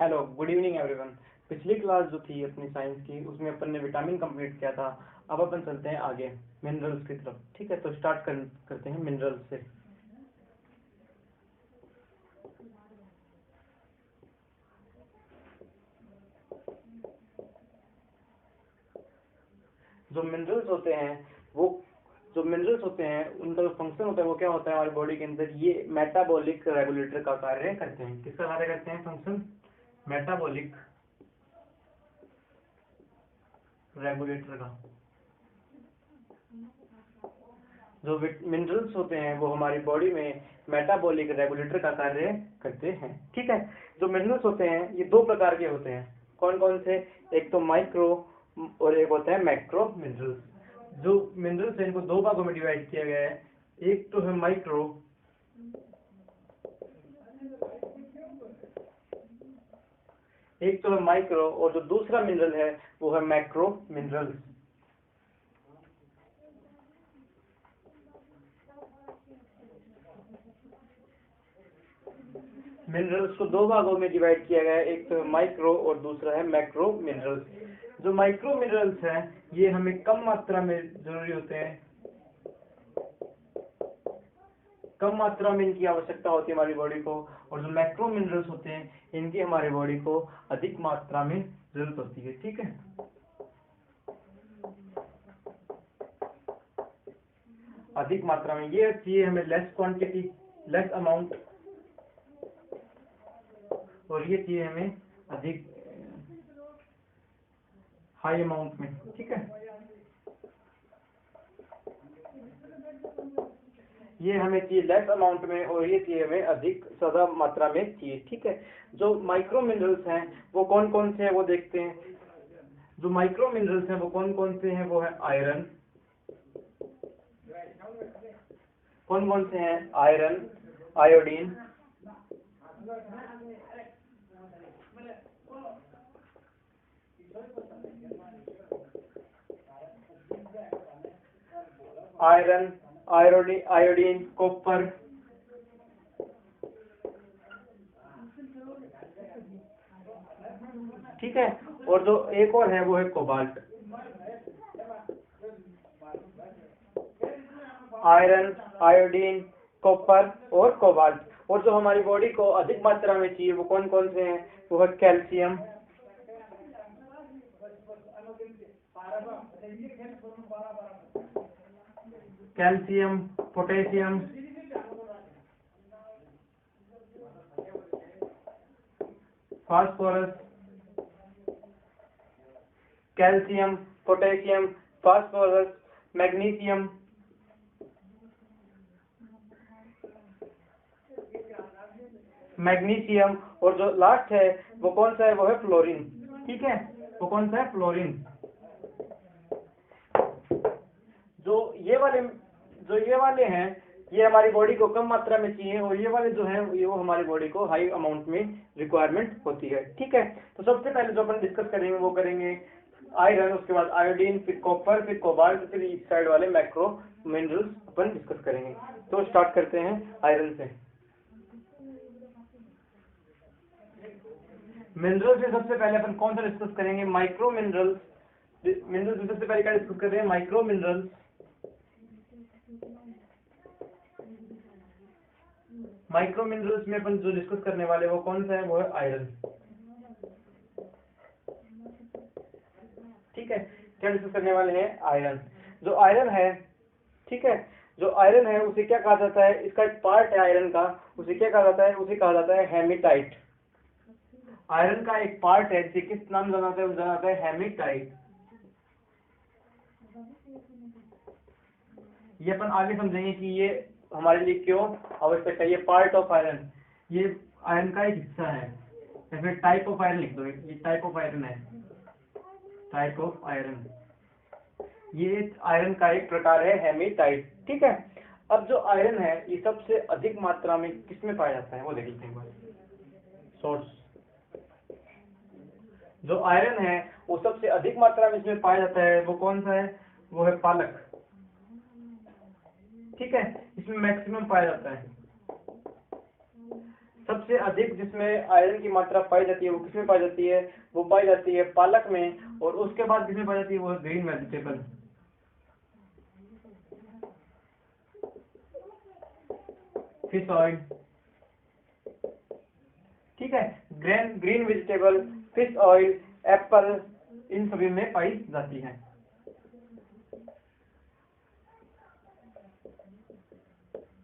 Hello, good evening everyone. पिछली class जो थी अपनी साइंस की, उसमें अपन ने विटामिन कंप्लीट किया था। अब अपन चलते हैं आगे मिनरल्स की तरफ। ठीक है, तो स्टार्ट करते हैं मिनरल्स से। जो मिनरल्स होते हैं उनका जो फंक्शन होता है वो क्या होता है हमारी बॉडी के अंदर, ये मेटाबॉलिक रेगुलेटर का कार्य करते हैं। किसका कार्य करते हैं? फंक्शन मेटाबॉलिक रेगुलेटर का। जो मिनरल्स होते हैं वो हमारी बॉडी में मेटाबॉलिक रेगुलेटर का कार्य करते हैं। ठीक है, जो मिनरल्स होते हैं ये दो प्रकार के होते हैं। कौन कौन से? एक तो माइक्रो और एक होता है मैक्रो मिनरल्स। जो मिनरल्स हैं इनको दो भागों में डिवाइड किया गया है। एक तो है माइक्रो, और जो दूसरा मिनरल है वो है मैक्रो मिनरल्स। मिनरल्स को दो भागों में डिवाइड किया गया है, एक तो माइक्रो और दूसरा है मैक्रो मिनरल्स। जो माइक्रो मिनरल्स हैं ये हमें कम मात्रा में जरूरी होते हैं, कम मात्रा में इनकी आवश्यकता होती है हमारी बॉडी को। और जो मैक्रो मिनरल्स होते हैं इनकी हमारी बॉडी को अधिक मात्रा में जरूरत होती है। ठीक है, अधिक मात्रा में ये चाहिए हमें लेस क्वांटिटी, लेस अमाउंट, और ये चाहिए हमें अधिक हाई अमाउंट में। ठीक है, ये हमें चाहिए लेस अमाउंट में और ये चाहिए हमें अधिक ज्यादा मात्रा में चाहिए। ठीक है, जो माइक्रो मिनरल्स हैं वो कौन कौन से हैं वो देखते हैं। जो माइक्रो मिनरल्स हैं वो कौन कौन से हैं? वो है आयरन। कौन कौन से हैं? आयरन, आयोडीन, आयोडीन, कॉपर, ठीक है। और जो एक और है वो है कोबाल्ट। आयरन, आयोडीन, कॉपर और कोबाल्ट। और जो हमारी बॉडी को अधिक मात्रा में चाहिए वो कौन कौन से हैं? वो है calcium, potassium, phosphorus, calcium, potassium, phosphorus, magnesium, और जो लास्ट है वो कौन सा है? वो है फ्लोरीन। ठीक है, वो कौन सा है? फ्लोरीन। जो ये वाले हैं ये हमारी बॉडी को कम मात्रा में चाहिए, और ये वाले जो हैं ये वो हमारी बॉडी को हाई अमाउंट में रिक्वायरमेंट होती है। ठीक है, तो सबसे पहले जो अपन डिस्कस करेंगे वो करेंगे आयरन, उसके बाद आयोडीन, फिर कॉपर, फिर कोबाल्ट, फिर इस साइड वाले मैक्रो मिनरल्स अपन डिस्कस करेंगे। तो स्टार्ट करते हैं आयरन से। मिनरल्स में सबसे पहले अपन कौन सा डिस्कस करेंगे? Micro minerals. मिनरल्स में सबसे पहले क्या डिस्कस कर रहे हैं? Micro minerals. माइक्रो मिनरल्स में अपन जो डिस्कस करने वाले वो कौन सा है? वो है आयरन। ठीक है, क्या डिस्कस करने वाले हैं? आयरन। जो आयरन है, ठीक है, जो आयरन है उसे क्या कहा जाता है? इसका एक पार्ट है आयरन का, उसे क्या कहा जाता है? उसे कहा जाता है हेमेटाइट। आयरन का एक पार्ट है जिसे किस नाम जाना जाता है? जाना जाता है हेमेटाइट। ये अपन आगे समझेंगे कि ये हमारे लिए क्यों आवश्यक है। ये पार्ट ऑफ आयरन, ये आयरन का एक हिस्सा है, या फिर टाइप ऑफ आयरन लिख दो। ये टाइप ऑफ आयरन है, टाइप ऑफ आयरन। ये आयरन का एक प्रकार है हेमेटाइट। ठीक है, अब जो आयरन है ये सबसे अधिक मात्रा में किसमें पाया जाता है वो देख लेते हैं। सोर्स, जो आयरन है वो सबसे अधिक मात्रा में इसमें पाया जाता है वो कौन सा है? वो है पालक। ठीक है, इसमें मैक्सिमम पाया जाता है। सबसे अधिक जिसमें आयरन की मात्रा पाई जाती है वो किसमें पाई जाती है? वो पाई जाती है पालक में, और उसके बाद किसमें पाई जाती है? वो ग्रीन वेजिटेबल, फिश ऑयल, ठीक है। Green vegetable, fish oil, apple, इन सभी में पाई जाती है।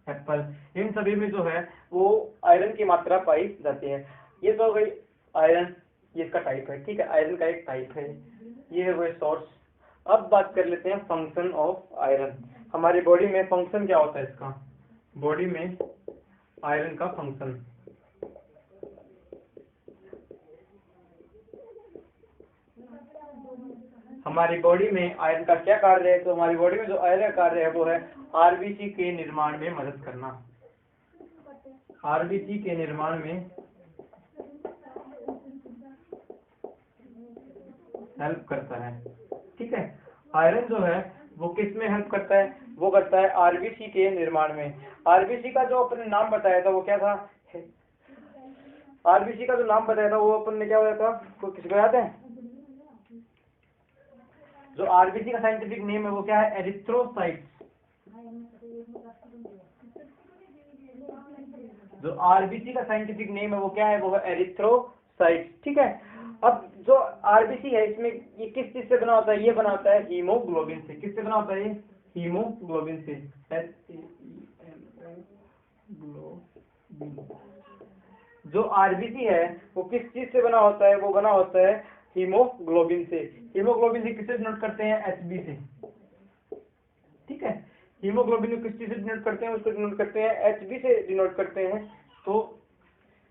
एप्पल, इन सभी में जो है वो आयरन की मात्रा पाई जाती है। ये तो हो गई आयरन, ये इसका टाइप है, ठीक है, आयरन का एक टाइप है, ये है वो सोर्स। अब बात कर लेते हैं फंक्शन ऑफ आयरन। हमारी बॉडी में फंक्शन क्या होता है इसका? बॉडी में आयरन का फंक्शन, हमारी बॉडी में आयरन का क्या कार्य है? तो हमारी बॉडी में जो आयरन का कार्य है वो है आरबीसी के निर्माण में मदद करना, आरबीसी के निर्माण में हेल्प करता है, ठीक है। आयरन जो है वो किस में हेल्प करता है? वो करता है आरबीसी के निर्माण में। आरबीसी का जो अपने नाम बताया था वो क्या था? आरबीसी का जो नाम बताया था वो अपन ने क्या बताया था? वो किसको याद है? जो आरबीसी का साइंटिफिक नेम है वो क्या है? एरिथ्रोसाइट्स। जो आरबीसी का साइंटिफिक नेम है वो क्या है? वो है एरिथ्रोसाइट्स, ठीक है। अब जो आरबीसी है इसमें ये किस चीज से बना होता है? ये बना होता है हीमोग्लोबिन से। किससे बना होता है? हीमोग्लोबिन से, जो आरबीसी है वो किस चीज से बना होता है? वो बना होता है हीमोग्लोबिन से। हीमोग्लोबिन से किससे डिनोट करते हैं? एचबी से, ठीक है। हीमोग्लोबिन को किस चीज से डिनोट करते हैं? उसको डिनोट करते हैं एचबी से डिनोट करते हैं। तो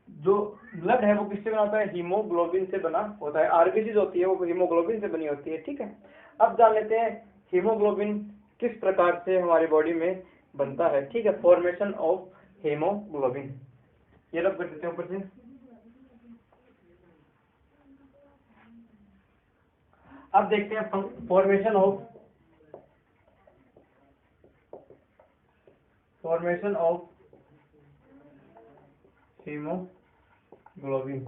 जो ब्लड है वो किससे बना होता है? हीमोग्लोबिन से बना होता है। आरबीसी जो होती है वो हीमोग्लोबिन से बनी होती है, ठीक है। अब जान लेते हैं हीमोग्लोबिन किस प्रकार से हमारी बॉडी में बनता है, ठीक है। फॉर्मेशन ऑफ हीमोग्लोबिन, ये लोग कर देते हैं ऊपर से। अब देखते हैं formation of haemoglobin.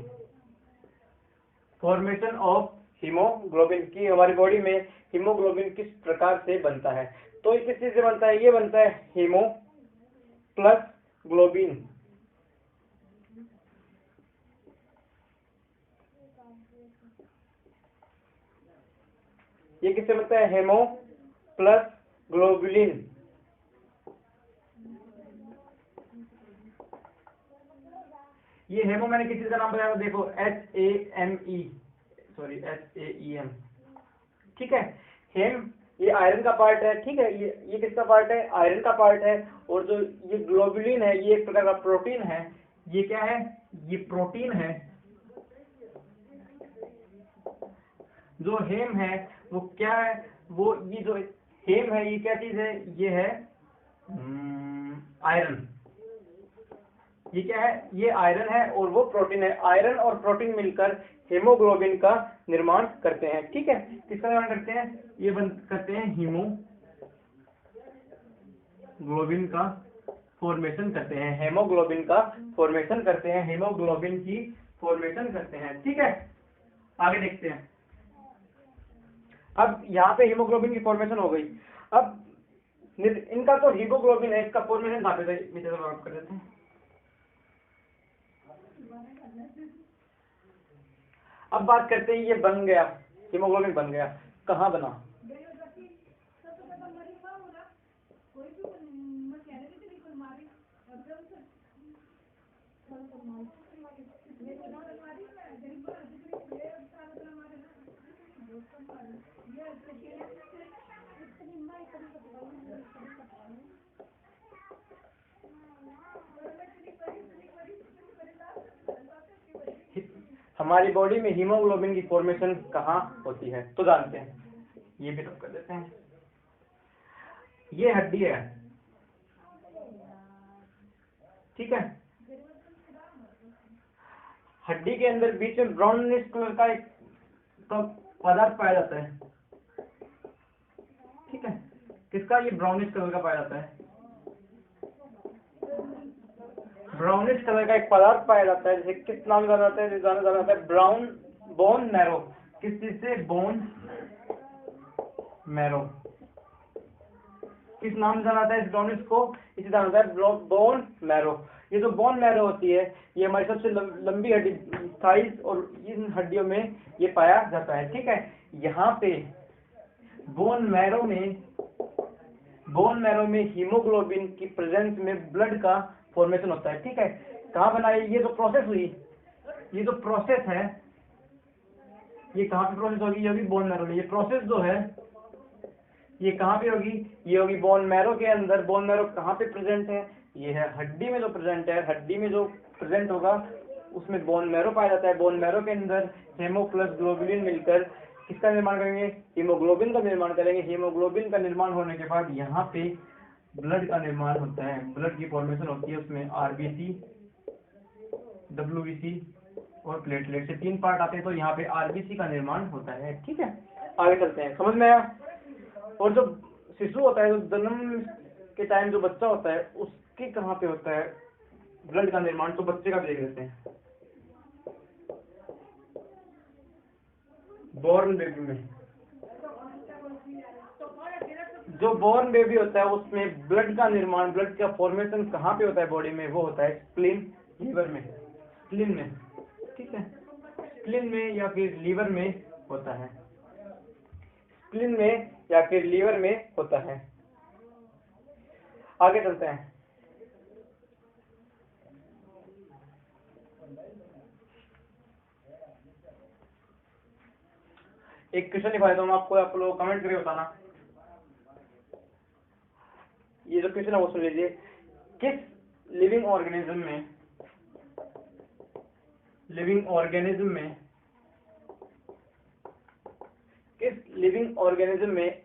Formation of haemoglobin की हमारी बॉडी में हीमोग्लोबिन किस प्रकार से बनता है? तो ये किस चीज से बनता है? ये बनता है हीमो प्लस ग्लोबिन, ये किससे बनता है? Haemo plus globulin. ये हेमो मैंने किस चीज का नाम बताया? देखो HAME, सॉरी HAEM, ठीक है। हेम ये आयरन का पार्ट है, ठीक है। ये किसका पार्ट है? आयरन का पार्ट है। और जो ये ग्लोबुलिन है ये एक प्रकार का प्रोटीन है। ये क्या है? ये प्रोटीन है। जो हेम है वो क्या है? वो ये जो हेम है ये क्या चीज है? ये है आयरन। ये क्या है? ये आयरन है और वो प्रोटीन है। आयरन और प्रोटीन मिलकर हेमोग्लोबिन का निर्माण करते हैं, ठीक है। किसका निर्माण करते हैं? ये करते हैं हीमोग्लोबिन का फॉर्मेशन करते हैं, हेमोग्लोबिन का फॉर्मेशन करते हैं, हेमोग्लोबिन की फॉर्मेशन करते हैं, ठीक है। आगे देखते हैं। अब यहाँ पे हीमोग्लोबिन की फॉर्मेशन हो गई। अब इनका तो हीमोग्लोबिन है, इसका फॉर्मेशन कहाँ पे नीचे बात कर देते हैं। अब बात करते हैं ये बन गया, हीमोग्लोबिन बन गया, कहाँ बना? हमारी बॉडी में हीमोग्लोबिन की फॉर्मेशन कहाँ होती है? तो जानते हैं, ये भी सब कर देते हैं। ये हड्डी है, ठीक है। हड्डी के अंदर बीच में ब्राउनिश कलर का एक पदार्थ पाया जाता है, ठीक है। किसका? ये ब्राउनिश कलर का पाया जाता है। ब्राउनिश कलर का एक पदार्थ पाया जाता है, जैसे किस नाम से जाना जाता है, जाना जाता है ब्राउन बोन मैरो। किस चीज से? Bone marrow. किस नाम से जाना जाता है इस ब्राउनिश को? इसे जाना जाता है बोन मैरो। ये जो बोन मैरो होती है ये हमारी सबसे लंबी हड्डी थाइस और इन हड्डियों में ये पाया जाता है। ठीक है, यहाँ पे बोन मैरो में हीमोग्लोबिन की प्रेजेंस में ब्लड का फॉर्मेशन होता है। ठीक है, कहाँ बना है? ये जो प्रोसेस हुई, ये जो प्रोसेस है ये कहाँ पे प्रोसेस होगी? ये होगी बोन मैरो में। ये प्रोसेस जो है ये कहाँ पे होगी? ये होगी बोन मैरो के अंदर। बोन मैरो कहाँ पे प्रेजेंट है? ये है हड्डी में जो प्रेजेंट है। हड्डी में जो प्रेजेंट होगा उसमें बोन मैरो पाया जाता है। बोन मैरो के अंदर हेमो प्लस ग्लोबुलिन मिलकर किसका निर्माण करेंगे? हीमोग्लोबिन का निर्माण करेंगे। हीमोग्लोबिन का निर्माण होने के बाद यहाँ पे ब्लड का निर्माण होता है, ब्लड की फॉर्मेशन होती है। उसमें आरबीसी, डब्ल्यूबीसी और प्लेटलेट से 3 पार्ट आते हैं, तो यहाँ पे आरबीसी का निर्माण होता है। ठीक है, आगे चलते हैं। समझ में आया? और जो शिशु होता है, जो जन्म के टाइम जो बच्चा होता है उसके कहाँ पे होता है ब्लड का निर्माण? तो बच्चे का देख लेते हैं। बॉर्न बेबी में, जो बॉर्न बेबी होता है उसमें ब्लड का निर्माण, ब्लड का फॉर्मेशन कहाँ पे होता है बॉडी में? वो होता है स्प्लीन, लीवर में, स्प्लीन में। ठीक है, स्प्लीन में या फिर लीवर में होता है। स्प्लीन में या फिर लीवर में होता है। आगे चलते हैं। एक क्वेश्चन लिखा देता हूँ आपको, आप लोग कमेंट करके बताना। ये जो क्वेश्चन है वो सुन लीजिए। किस लिविंग ऑर्गेनिज्म में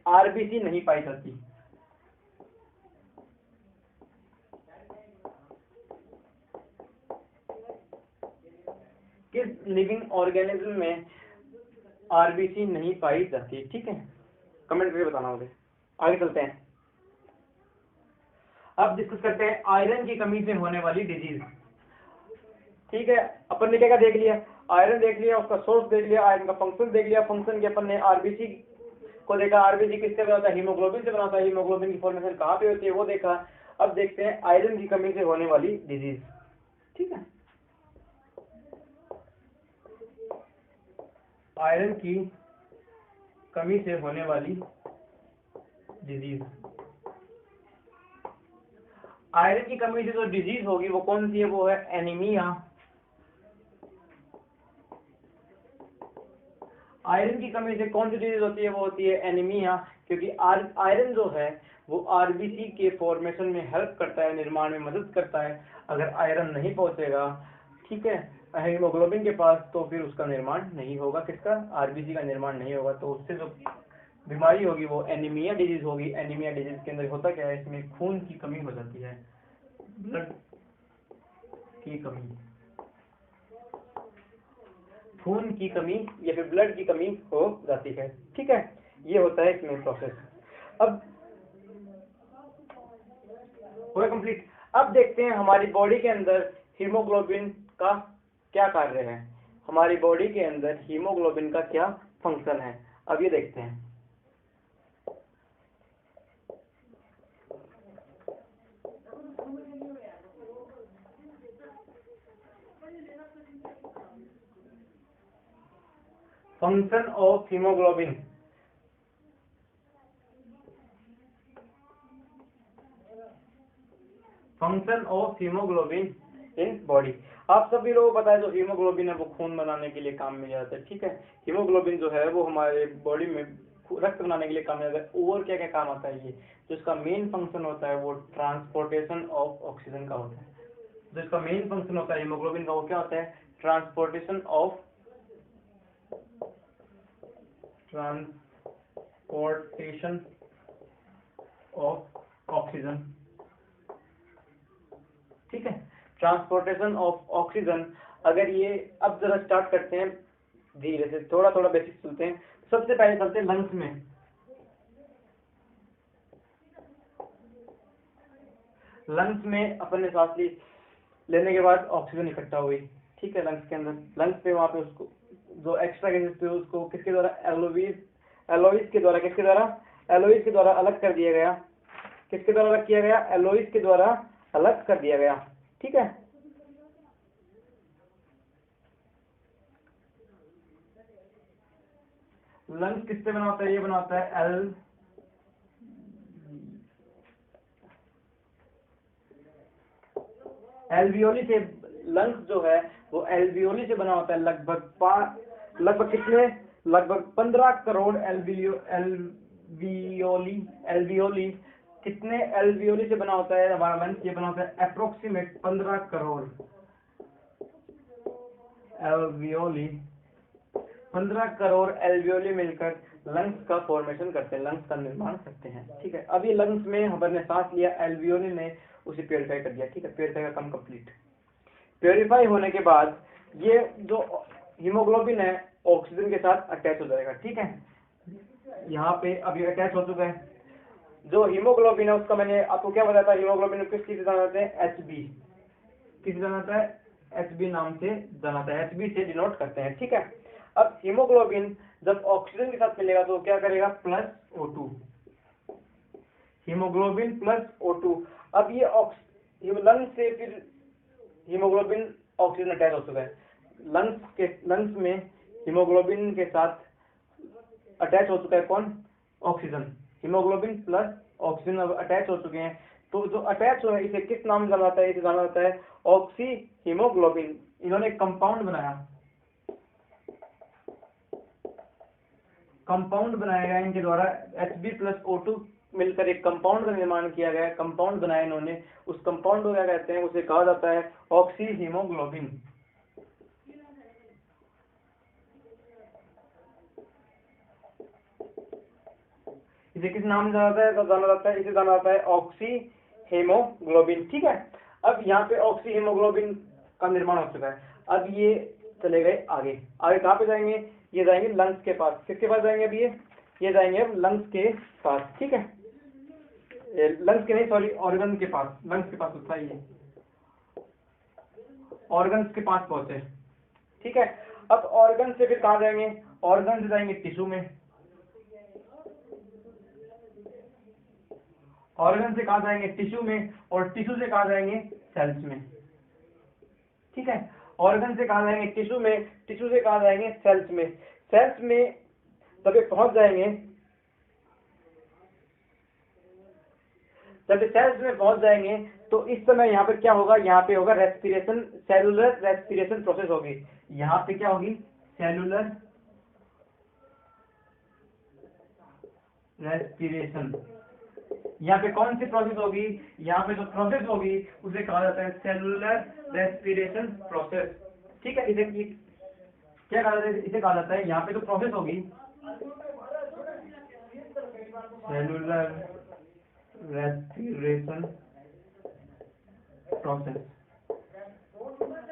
आरबीसी नहीं पाई जाती? किस लिविंग ऑर्गेनिज्म में आरबीसी नहीं पाई जाती? ठीक है, कमेंट करके बताना मुझे। आगे चलते हैं। अब डिस्कस करते हैं आयरन की कमी से होने वाली डिजीज। ठीक है, अपन ने क्या देख लिया? आयरन देख लिया, उसका सोर्स देख लिया, आयरन का फंक्शन देख लिया। फंक्शन के अपन ने आरबीसी को देखा। आरबीसी किससे बनता है? हीमोग्लोबिन से बनता है। हीमोग्लोबिन की फॉर्मेशन कहाँ पे होती है वो देखा। अब देखते हैं आयरन की कमी से होने वाली डिजीज। ठीक है, आयरन की कमी से होने वाली डिजीज। आयरन की कमी से जो डिजीज होगी वो कौन सी है? वो है एनीमिया। आयरन की कमी से कौन सी डिजीज होती है? वो होती है एनीमिया, क्योंकि आयरन जो है वो आरबीसी के फॉर्मेशन में हेल्प करता है, निर्माण में मदद करता है। अगर आयरन नहीं पहुंचेगा, ठीक है, हीमोग्लोबिन के पास, तो फिर उसका निर्माण नहीं होगा। किसका? आरबीसी का निर्माण नहीं होगा। तो उससे जो बीमारी होगी वो एनीमिया डिजीज होगी। एनीमिया डिजीज के अंदर होता क्या है? इसमें खून की कमी हो जाती है, ब्लड की कमी, खून की कमी या फिर ब्लड की कमी हो जाती है। ठीक है, ये होता है इसमें प्रोसेस। अब पूरा कंप्लीट। अब देखते हैं हमारी बॉडी के अंदर हीमोग्लोबिन का क्या कार्य है, हमारी बॉडी के अंदर हीमोग्लोबिन का क्या फंक्शन है। अब ये देखते हैं। Function of haemoglobin. Function of haemoglobin in body. आप सभी लोगों को पता है जो हीमोग्लोबिन है वो खून बनाने के लिए काम में जाता है। ठीक है, हीमोग्लोबिन जो है वो हमारे बॉडी में रक्त बनाने के लिए काम में आता है। और क्या क्या काम आता है? ये जो इसका मेन फंक्शन होता है वो ट्रांसपोर्टेशन ऑफ ऑक्सीजन का होता है। जो इसका मेन फंक्शन होता है हीमोग्लोबिन का वो क्या होता है? Transportation of oxygen. ठीक है, ट्रांसपोर्टेशन ऑफ ऑक्सीजन। अगर ये अब जरा स्टार्ट करते हैं धीरे से, थोड़ा थोड़ा बेसिक चलते हैं। सबसे पहले चलते हैं लंग्स में। लंग्स में अपन ने सांस ली, लेने के बाद ऑक्सीजन इकट्ठा हुई, ठीक है, लंग्स के अंदर। लंग्स पे वहाँ पे उसको जो एक्स्ट्रा गैसेस थे उसको किसके द्वारा, एलोइस के द्वारा, किसके द्वारा, एलोइस के द्वारा अलग कर दिया गया। किसके द्वारा अलग किया गया, एलोइस के द्वारा अलग कर दिया गया, ठीक है। लंग्स किससे बना होता है, ये बना होता है एल्वियोली से। लंग्स जो है वो एल्वियोली से बना होता है, लगभग कितने, लगभग 15 करोड़ एल्वियोली कितने एल्वियोली से बना होता है हमारा लंग्स, ये बना होता है approximate 15 crore alveoli. 15 crore alveoli मिलकर लंग्स का फॉर्मेशन करते हैं, लंग्स का निर्माण करते हैं, ठीक है। अब ये लंग्स में हमने सांस लिया, एल्वियोली ने उसे प्योरीफाई कर दिया, ठीक है, प्योरीफाई का काम कंप्लीट। प्योरीफाई होने के बाद ये जो हीमोग्लोबिन है ऑक्सीजन के साथ अटैच हो जाएगा, ठीक है। यहाँ पे अब ये अटैच हो चुका है। जो हीमोग्लोबिन है उसका मैंने आपको क्या बताया था, हीमोग्लोबिन किस चीज से जाना जाता है, एचबी, किस जाना जाता है, एचबी नाम से जाना जाता है, एचबी से डिनोट करते हैं, ठीक है। अब हीमोग्लोबिन जब ऑक्सीजन के साथ मिलेगा तो क्या करेगा, plus O2, haemoglobin plus O2। अब ये लंग्स से फिर हीमोग्लोबिन ऑक्सीजन अटैच हो चुका है, लंग्स में हीमोग्लोबिन के साथ अटैच हो चुका है कौन, ऑक्सीजन। हीमोग्लोबिन प्लस ऑक्सीजन अब अटैच हो चुके हैं। तो जो अटैच हुआ है इसे किस नाम से जाना जाता है, इसे जाना जाता है ऑक्सी हीमोग्लोबिन। इन्होंने कंपाउंड बनाया गया इनके द्वारा, Hb+O2 मिलकर एक कंपाउंड का निर्माण किया गया, कंपाउंड बनाया इन्होंने। उस कंपाउंड को क्या कहते हैं, उसे कहा जाता है ऑक्सी हीमोग्लोबिन। इसे किस नाम से जाना जाता है, इसे जाना जाता है ऑक्सी हीमोग्लोबिन, ठीक है। अब यहाँ पे ऑक्सी हीमोग्लोबिन का निर्माण हो चुका है। अब ये चले गए आगे, आगे कहाँ पे जाएंगे, ये जाएंगे लंग्स के पास। किसके पास जाएंगे, अभी ये जाएंगे अब लंग्स के पास, ठीक है। लंग्स के नहीं, सॉरी, ऑर्गन के पास, लंग्स के पास होता है ये, ऑर्गन्स के पास पहुंचे, ठीक है। अब ऑर्गन से फिर कहाँ जाएंगे, ऑर्गन से जाएंगे टिश्यू में, ऑर्गन से कहाँ जाएंगे, टिश्यू में, और टिश्यू से कहाँ जाएंगे, सेल्स में, ठीक है। ऑर्गन से कहाँ जाएंगे, टिश्यू में, टिश्यू से कहाँ जाएंगे, सेल्स में। सेल्स में जब ये पहुंच जाएंगे, जब सेल्स में पहुंच जाएंगे तो इस समय यहाँ पे क्या होगा, यहाँ पे होगा रेस्पिरेशन, सेलुलर रेस्पिरेशन प्रोसेस होगी। यहाँ पे क्या होगी, सेलुलर रेस्पिरेशन। यहाँ पे कौन सी प्रोसेस होगी, यहाँ पे जो प्रोसेस होगी उसे कहा जाता है सेलुलर रेस्पिरेशन प्रोसेस, ठीक है। इसे क्या कहा जाता है, इसे कहा जाता है, यहाँ पे जो प्रोसेस होगी सेलुलर रेस्पिरेशन प्रोसेस।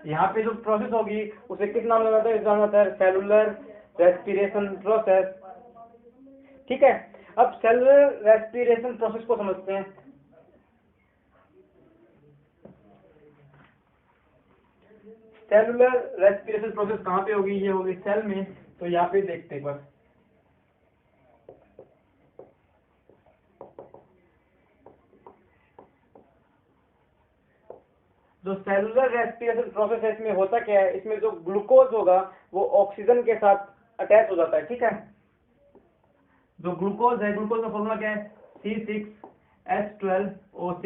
यहाँ पे जो प्रोसेस होगी उसे किस नाम से जाता है, जाना जाता है सेलुलर रेस्पिरेशन प्रोसेस, ठीक है। अब सेलुलर रेस्पिरेशन प्रोसेस को समझते हैं। सेलुलर रेस्पिरेशन प्रोसेस कहाँ पे होगी, ये होगी सेल में। तो यहाँ पे देखते हैं बस, जो सेलुलर रेस्पिरेशन प्रोसेस है इसमें होता क्या है, इसमें जो ग्लूकोज होगा वो ऑक्सीजन के साथ अटैच हो जाता है, ठीक है। जो ग्लूकोज है, ग्लूकोज का फॉर्मूला क्या है, C6H12O6।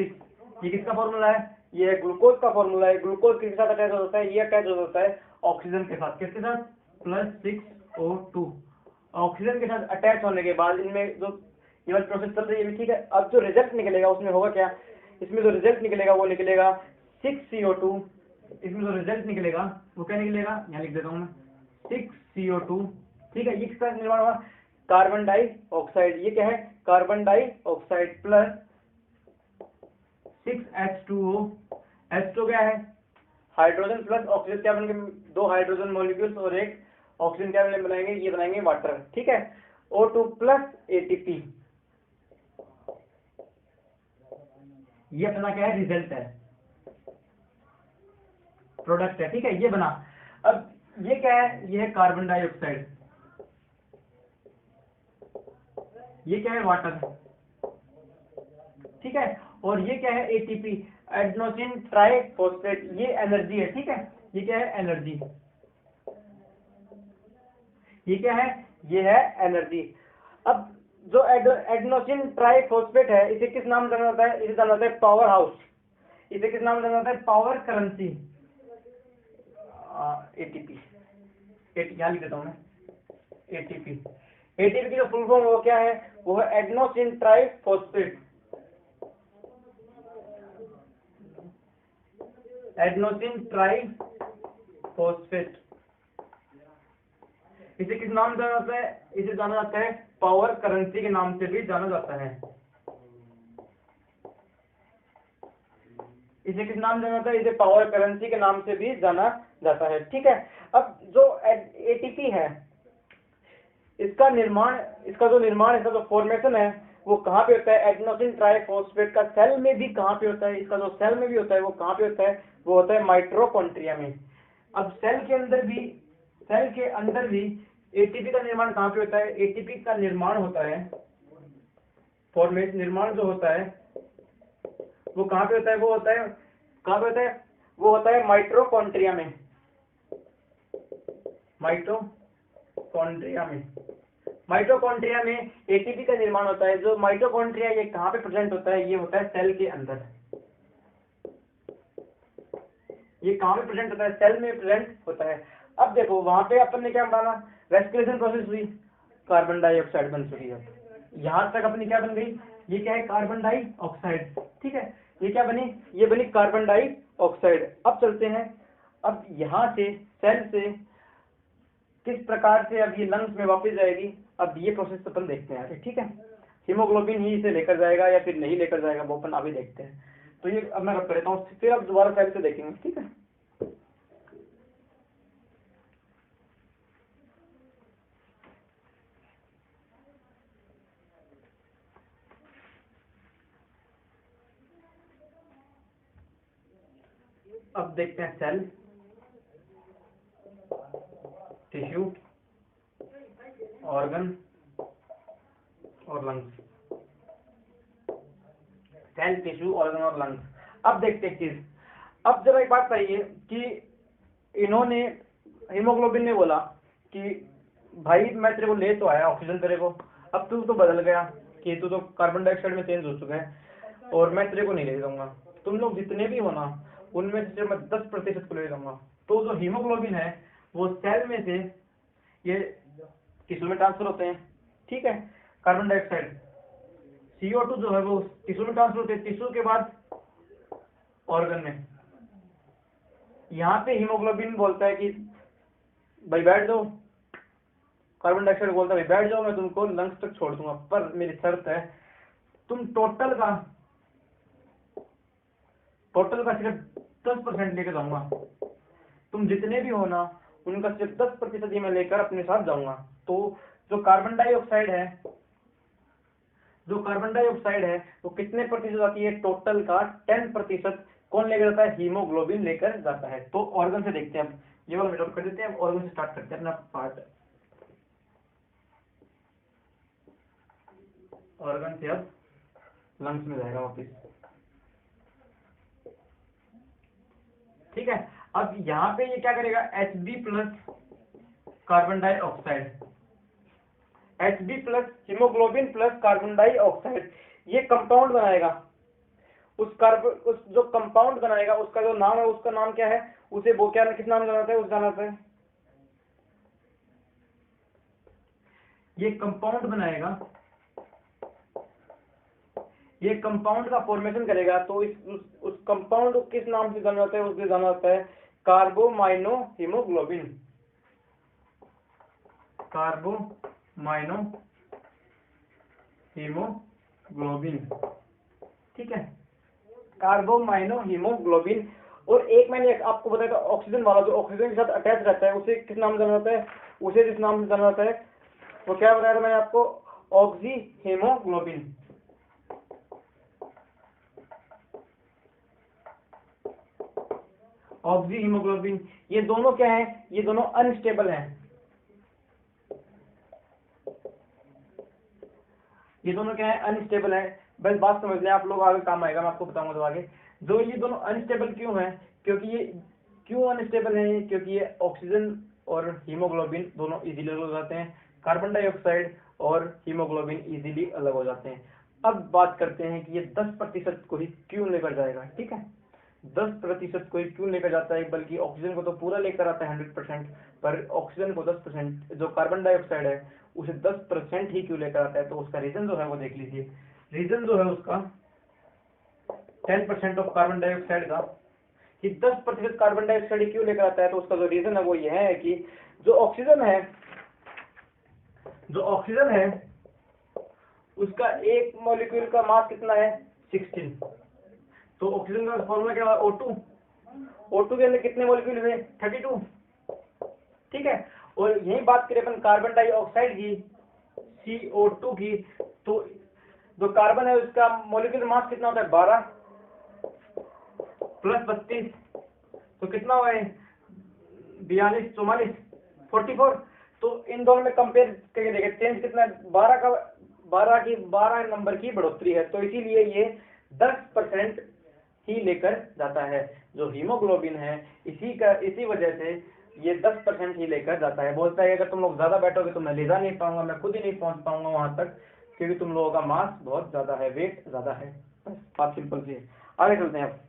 ये किसका फॉर्मूला है, ये ग्लूकोज का फॉर्मूला है। ग्लूकोज किसके साथ अटैच हो जाता है, ये अटैच हो जाता है ऑक्सीजन के साथ, किसके साथ, +6O2। ऑक्सीजन के साथ अटैच होने के बाद इनमें जो ये वाली प्रोसेस चल रही है, ठीक है। अब जो रिजल्ट निकलेगा उसमें होगा क्या, इसमें जो रिजल्ट निकलेगा वो निकलेगा 6CO2। इसमें जो रिजल्ट निकलेगा वो क्या निकलेगा, यहाँ लिख देता हूँ मैं, 6CO2, ठीक है। ये किसका निर्माण हुआ, कार्बन डाइऑक्साइड। ये क्या है, carbon dioxide plus 6H2O। H2 क्या है, हाइड्रोजन प्लस ऑक्सीजन, क्या बनेंगे, 2 हाइड्रोजन मॉलिक्यूल्स और एक ऑक्सीजन, क्या बनाएंगे, ये बनाएंगे वाटर, ठीक है। O2 प्लस ATP, ये अपना क्या है, रिजल्ट है। प्रोडक्ट है, ठीक है, ये बना। अब ये क्या है, ये है कार्बन डाइऑक्साइड, ये क्या है, वाटर, ठीक है, और ये क्या है, एटीपी, एडेनोसिन ट्राइफॉस्फेट, ये एनर्जी है, ठीक है, ये क्या है, एनर्जी, ये क्या है, ये है एनर्जी। अब जो एडेनोसिन ट्राइफॉस्फेट है, इसे किस नाम से जाना जाता है, इसे जाना जाता है पावर हाउस, इसे किस नाम से जाना जाता है, पावर करेंसी, एटीपी, यहाँ लिख देता हूँ मैं, एटीपी। एटीपी की जो फुल फॉर्म वो क्या है, वो है एडेनोसिन ट्राइफॉस्फेट, एडेनोसिन ट्राइफॉस्फेट। इसे किस नाम से जाना जाता है, इसे जाना जाता है पावर करेंसी के नाम से भी जाना जाता है, इसे किस नाम से जाना जाता है, इसे पावर करेंसी के नाम से भी जाना जाता है, ठीक है। अब जो एटीपी है, इसका निर्माण, इसका जो फॉर्मेशन है वो कहाँ पे होता है, एडेनोसिन ट्राइफॉस्फेट का सेल में भी कहाँ पे होता है, इसका जो सेल में भी होता है वो कहाँ पे होता है, वो होता है माइटोकॉन्ड्रिया में। अब सेल के अंदर भी एटीपी का निर्माण कहाँ पे होता है, एटीपी का निर्माण होता है, फॉर्मेशन, निर्माण जो होता है वो कहाँ पे होता है, वो होता है, कहाँ पे होता है, वो होता है माइटोकॉन्ड्रिया में, माइटोकॉन्ड्रिया में, माइटोकॉन्ड्रिया में एटीपी का निर्माण होता है। जो माइटोकॉन्ड्रिया ये कहाँ पे प्रेजेंट होता है, ये होता है सेल के अंदर, ये कहाँ पे प्रेजेंट होता है, सेल में प्रेजेंट होता है। अब देखो वहां पे अपन ने क्या बनाना, रेस्पिरेशन प्रोसेस हुई, कार्बन डाइऑक्साइड बन चुकी है, यहाँ तक अपनी क्या बन गई, ये क्या है, कार्बन डाइऑक्साइड, ठीक है, ये क्या बनी, ये बनी कार्बन डाइऑक्साइड। अब चलते हैं, अब यहाँ से सेल से किस प्रकार से अब ये लंग्स में वापस जाएगी, अब ये प्रोसेस अपन देखते हैं आगे, ठीक है। हीमोग्लोबिन ही इसे लेकर जाएगा या फिर नहीं लेकर जाएगा, वो अपन अभी देखते हैं। तो ये अब मैं रख देता हूँ, फिर अब दोबारा सेल से देखेंगे, ठीक है। अब देखते हैं सेल, टिश्यू, ऑर्गन और लंग्स, सेल, टिश्यू, ऑर्गन और लंग्स। अब देखते हैं चीज, अब जरा एक बात बताइए कि इन्होंने, हीमोग्लोबिन ने बोला कि भाई मैं तेरे को ले तो आया ऑक्सीजन तेरे को, अब तू तो बदल गया कि तू तो कार्बन डाइऑक्साइड में चेंज हो चुका है और मैं तेरे को नहीं ले जाऊंगा, तुम लोग जितने भी हो ना उनमें से मैं 10% को ले जाऊंगा। तो जो हीमोग्लोबिन है वो सेल में से ये टिश्यू में ट्रांसफर होते हैं, ठीक है, कार्बन डाइऑक्साइड, CO2 जो है वो टिश्यू में ट्रांसफर होते हैं, टिश्यू के बाद ऑर्गन में। यहाँ पे हीमोग्लोबिन बोलता है कि भाई बैठ जाओ, कार्बन डाइऑक्साइड बोलता है भाई बैठ जाओ, मैं तुमको लंग्स तक छोड़ दूंगा, पर मेरी शर्त है तुम टोटल का सिर्फ 10% लेकर जाऊंगा, तुम जितने भी हो ना उनका सिर्फ 10% ही मैं लेकर अपने साथ जाऊंगा। तो जो कार्बन डाइऑक्साइड है वो कितने प्रतिशत आती है, टोटल का 10% कौन लेकर जाता है, हीमोग्लोबिन लेकर जाता है। तो ऑर्गन से देखते हैं, अब ये वाला ड्रॉप कर देते हैं, ऑर्गन से स्टार्ट करते हैं अपना पार्ट। ऑर्गन से अब लंग्स में जाएगा वापिस, ठीक है। अब यहाँ पे ये क्या करेगा, Hb plus carbon dioxide, Hb plus haemoglobin plus carbon dioxide, ये कंपाउंड बनाएगा। उस जो कंपाउंड बनाएगा उसका जो नाम है, उसका नाम क्या है, उसे वो क्या, किस नाम जाना है, उस जाना है, ये कंपाउंड बनाएगा, ये कंपाउंड का फॉर्मेशन करेगा। तो उस कंपाउंड को किस नाम से जाना जाता है, उससे जाना जाता है कार्बोमाइनो हीमोग्लोबिन, कार्बोमाइनो हीमोग्लोबिन, ठीक है, कार्बोमाइनो हीमोग्लोबिन। और एक मैंने आपको बताया था ऑक्सीजन वाला, जो ऑक्सीजन के साथ अटैच रहता है उसे किस नाम से जाना जाता है, उसे जिस नाम से जाना जाता है वो क्या बताया था मैंने आपको, ऑक्सी हीमोग्लोबिन। ऑक्सी हीमोग्लोबिन, ये दोनों क्या है, ये दोनों अनस्टेबल हैं, ये दोनों क्या है, अनस्टेबल है। बस बात समझ लें आप लोग, आगे काम आएगा, मैं आपको बताऊंगा तो आगे। जो ये दोनों अनस्टेबल क्यों है, क्योंकि ये क्यों अनस्टेबल है, क्योंकि ये ऑक्सीजन और हीमोग्लोबिन दोनों इजीली अलग हो जाते हैं, कार्बन डाइऑक्साइड और हीमोग्लोबिन इजीली अलग हो जाते हैं। अब बात करते हैं कि ये 10% को ही क्यों लेकर जाएगा, ठीक है। 10% को ही क्यों लेकर जाता है, बल्कि ऑक्सीजन को तो पूरा लेकर आता है 100%, पर ऑक्सीजन को 10%, जो कार्बन डाइऑक्साइड है उसे 10% ही क्यों लेकर आता है, तो उसका रीजन जो है वो देख लीजिए। रीजन जो है उसका 10% ऑफ कार्बन डाइऑक्साइड का, कि 10% कार्बन डाइऑक्साइड क्यों लेकर आता है, तो उसका जो रीजन है वो ये है कि जो ऑक्सीजन है उसका एक मॉलिक्यूल का मास कितना है, 16। तो ऑक्सीजन का फॉर्मूला क्या है, O2। O2 के अंदर कितने मॉलिक्यूल हुए, 32, ठीक है। और यही बात करें अपन कार्बन डाइऑक्साइड की, CO2 की, तो जो कार्बन है उसका मॉलिक्यूलर मास कितना होता है, 12 प्लस 32, तो कितना हुआ है, 42, 44, 44। तो इन दोनों में कंपेयर करके देखें, चेंज कितना है, 12 नंबर की बढ़ोतरी है, तो इसीलिए ये 10% ही लेकर जाता है। जो हीमोग्लोबिन है इसी वजह से ये 10% ही लेकर जाता है। बोलता है अगर तुम लोग ज्यादा बैठोगे तो मैं ले जा नहीं पाऊंगा, मैं खुद ही नहीं पहुंच पाऊंगा वहां तक, क्योंकि तुम लोगों का मास बहुत ज्यादा है, वेट ज्यादा है। बस बात सिंपल सी है। आगे चलते हैं।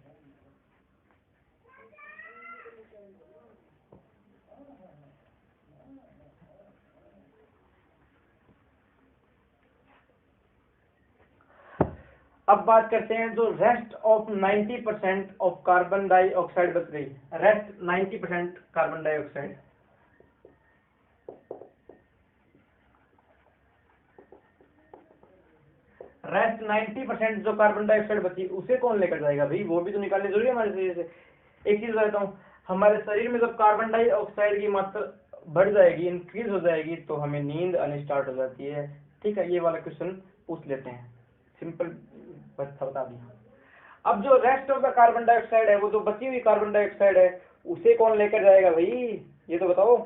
अब बात करते हैं जो rest of 90% of carbon dioxide बच गई, रेस्ट 90% कार्बन डाइऑक्साइड, रेस्ट 90% जो कार्बन डाइऑक्साइड बची उसे कौन लेकर जाएगा भाई, वो भी तो निकालनी जरूरी है हमारे शरीर से। एक चीज बताता हूँ, हमारे शरीर में जब कार्बन डाइऑक्साइड की मात्रा बढ़ जाएगी, इंक्रीज हो जाएगी, तो हमें नींद आनी स्टार्ट हो जाती है, ठीक है। ये वाला क्वेश्चन पूछ लेते हैं, सिंपल बता दिया। अब जो rest of the carbon dioxide है, वो जो बची हुई कार्बन डाइऑक्साइड है उसे कौन लेकर जाएगा भाई, ये तो बताओ,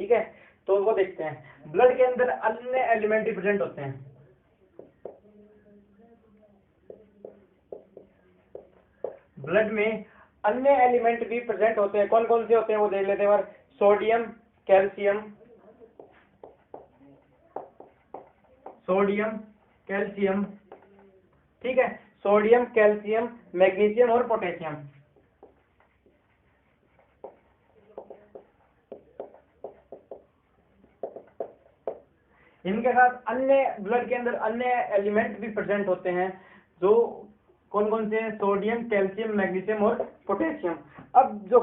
ठीक है। तो वो देखते हैं, ब्लड के अंदर अन्य एलिमेंट भी प्रेजेंट होते हैं, ब्लड में अन्य एलिमेंट भी प्रेजेंट होते हैं। कौन कौन से होते हैं वो देख लेते हैं। सोडियम कैल्शियम, ठीक है, सोडियम, कैल्शियम, मैग्नीशियम और पोटेशियम। इनके साथ अन्य ब्लड के अंदर अन्य एलिमेंट भी प्रेजेंट होते हैं, जो कौन कौन से हैं, सोडियम, कैल्शियम, मैग्नीशियम और पोटेशियम। अब जो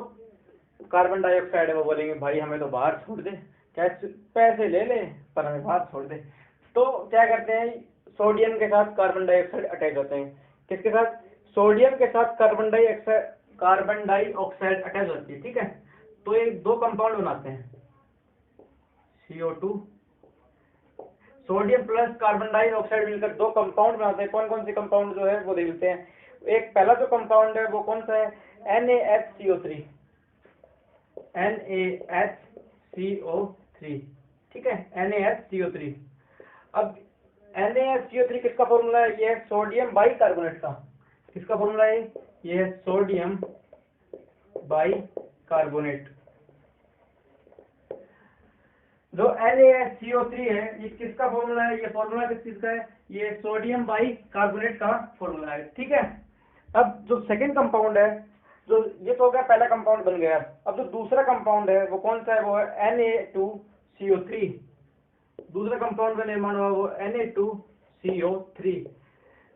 कार्बन डाइऑक्साइड है वो बोलेंगे भाई हमें तो बाहर छोड़ दे, क्या पैसे ले ले पर हमें बाहर छोड़ दे। तो क्या करते हैं, सोडियम के साथ कार्बन डाइऑक्साइड अटैच होते हैं। किसके साथ, सोडियम के साथ कार्बन डाइऑक्साइड अटैच होती है, ठीक है। तो ये दो कंपाउंड बनाते हैं, CO2, sodium plus carbon dioxide मिलकर दो कंपाउंड बनाते हैं। कौन कौन से कंपाउंड जो है वो देख लेते हैं। एक पहला जो कंपाउंड है वो कौन सा है, NaHCO3, NaHCO3, ठीक है, NaHCO3। अब NaHCO3 किसका फॉर्मूला है, ये है सोडियम बाइकार्बोनेट का। किसका फॉर्मूला है, ये है सोडियम बाइकार्बोनेट। जो NaCO3 है ये किसका फॉर्मूला है, ये फॉर्मूला किस चीज का है, ये सोडियम बाइकार्बोनेट का फॉर्मूला है, ठीक है। अब जो सेकंड कंपाउंड है, जो ये तो हो गया पहला कंपाउंड बन गया। अब जो दूसरा कंपाउंड है वो कौन सा है, वो है Na2CO3। दूसरा कंपाउंड का निर्माण हुआ वो Na2CO3।